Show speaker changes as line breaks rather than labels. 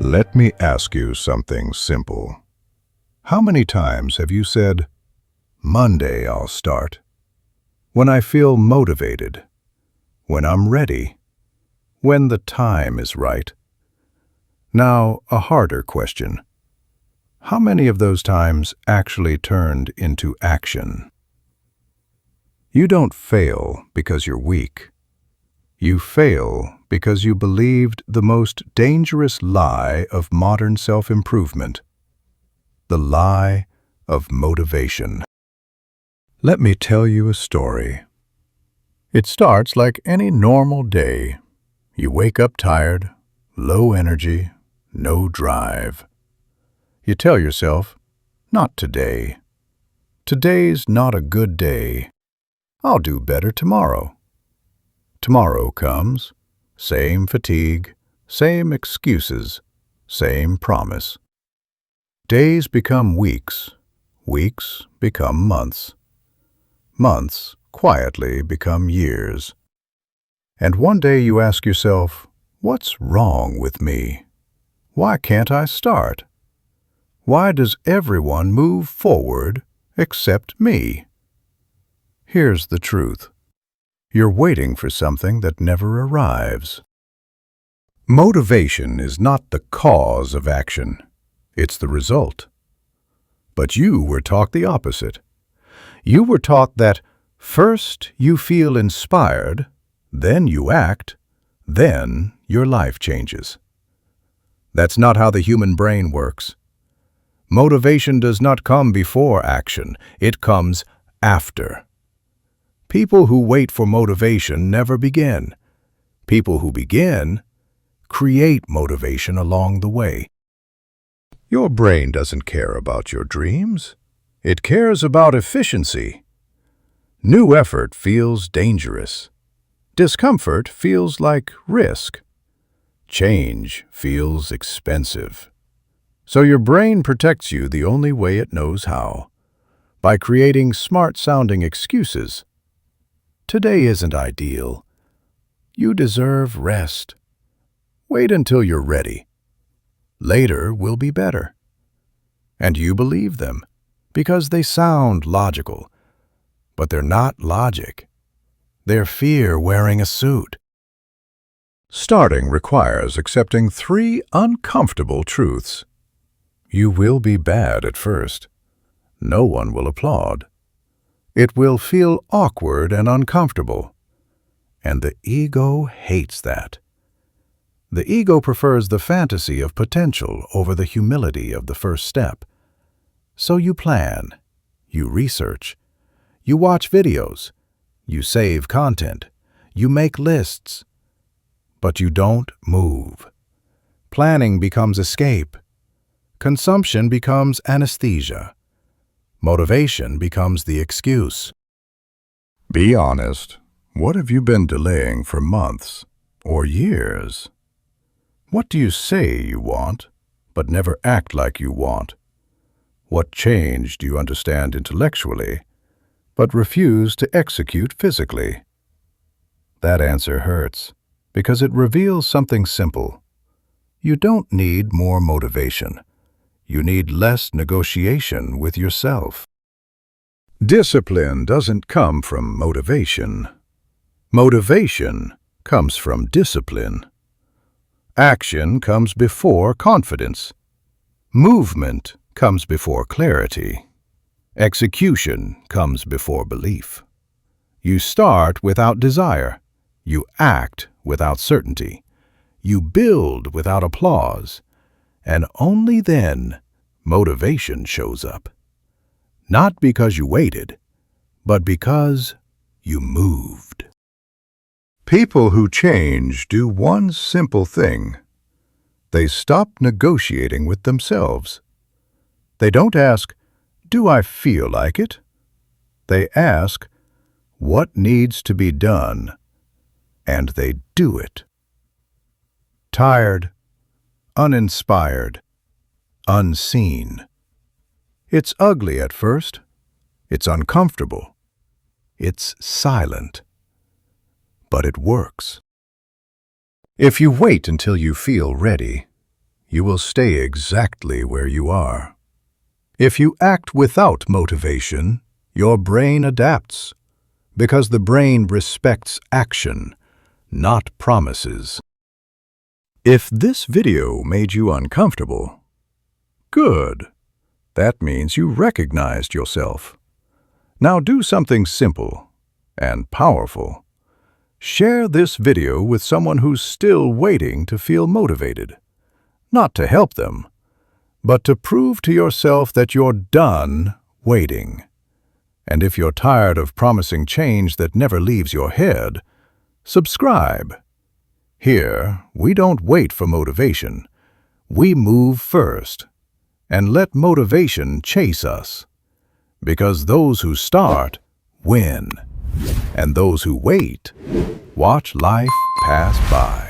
Let me ask you something simple. How many times have you said, Monday I'll start, when I feel motivated, when I'm ready, when the time is right? Now, a harder question. How many of those times actually turned into action? You don't fail because you're weak. You fail because you believed the most dangerous lie of modern self-improvement, the lie of motivation. Let me tell you a story. It starts like any normal day. You wake up tired, low energy, no drive. You tell yourself, not today. Today's not a good day. I'll do better tomorrow. Tomorrow comes, same fatigue, same excuses, same promise. Days become weeks, weeks become months. Months quietly become years. And one day you ask yourself, what's wrong with me? Why can't I start? Why does everyone move forward except me? Here's the truth. You're waiting for something that never arrives. Motivation is not the cause of action. It's the result. But you were taught the opposite. You were taught that first you feel inspired, then you act, then your life changes. That's not how the human brain works. Motivation does not come before action. It comes after. People who wait for motivation never begin. People who begin create motivation along the way. Your brain doesn't care about your dreams. It cares about efficiency. New effort feels dangerous. Discomfort feels like risk. Change feels expensive. So your brain protects you the only way it knows how, by creating smart-sounding excuses. Today isn't ideal. You deserve rest. Wait until you're ready. Later will be better. And you believe them because they sound logical. But they're not logic. They're fear wearing a suit. Starting requires accepting 3 uncomfortable truths. You will be bad at first. No one will applaud. It will feel awkward and uncomfortable. And the ego hates that. The ego prefers the fantasy of potential over the humility of the first step. So you plan, you research, you watch videos, you save content, you make lists. But you don't move. Planning becomes escape. Consumption becomes anesthesia. Motivation becomes the excuse. Be honest. What have you been delaying for months or years? What do you say you want, but never act like you want? What change do you understand intellectually, but refuse to execute physically? That answer hurts, because it reveals something simple. You don't need more motivation. You need less negotiation with yourself. Discipline doesn't come from motivation. Motivation comes from discipline. Action comes before confidence. Movement comes before clarity. Execution comes before belief. You start without desire. You act without certainty. You build without applause. And only then motivation shows up. Not because you waited, but because you moved. People who change do one simple thing. They stop negotiating with themselves. They don't ask, do I feel like it? They ask, what needs to be done? And they do it. Tired, uninspired, unseen. It's ugly at first. It's uncomfortable. It's silent. But it works. If you wait until you feel ready, you will stay exactly where you are. If you act without motivation, your brain adapts, because the brain respects action, not promises. If this video made you uncomfortable, good. That means you recognized yourself. Now do something simple and powerful. Share this video with someone who's still waiting to feel motivated. Not to help them, but to prove to yourself that you're done waiting. And if you're tired of promising change that never leaves your head, subscribe. Here, we don't wait for motivation. We move first and let motivation chase us. Because those who start win, and those who wait watch life pass by.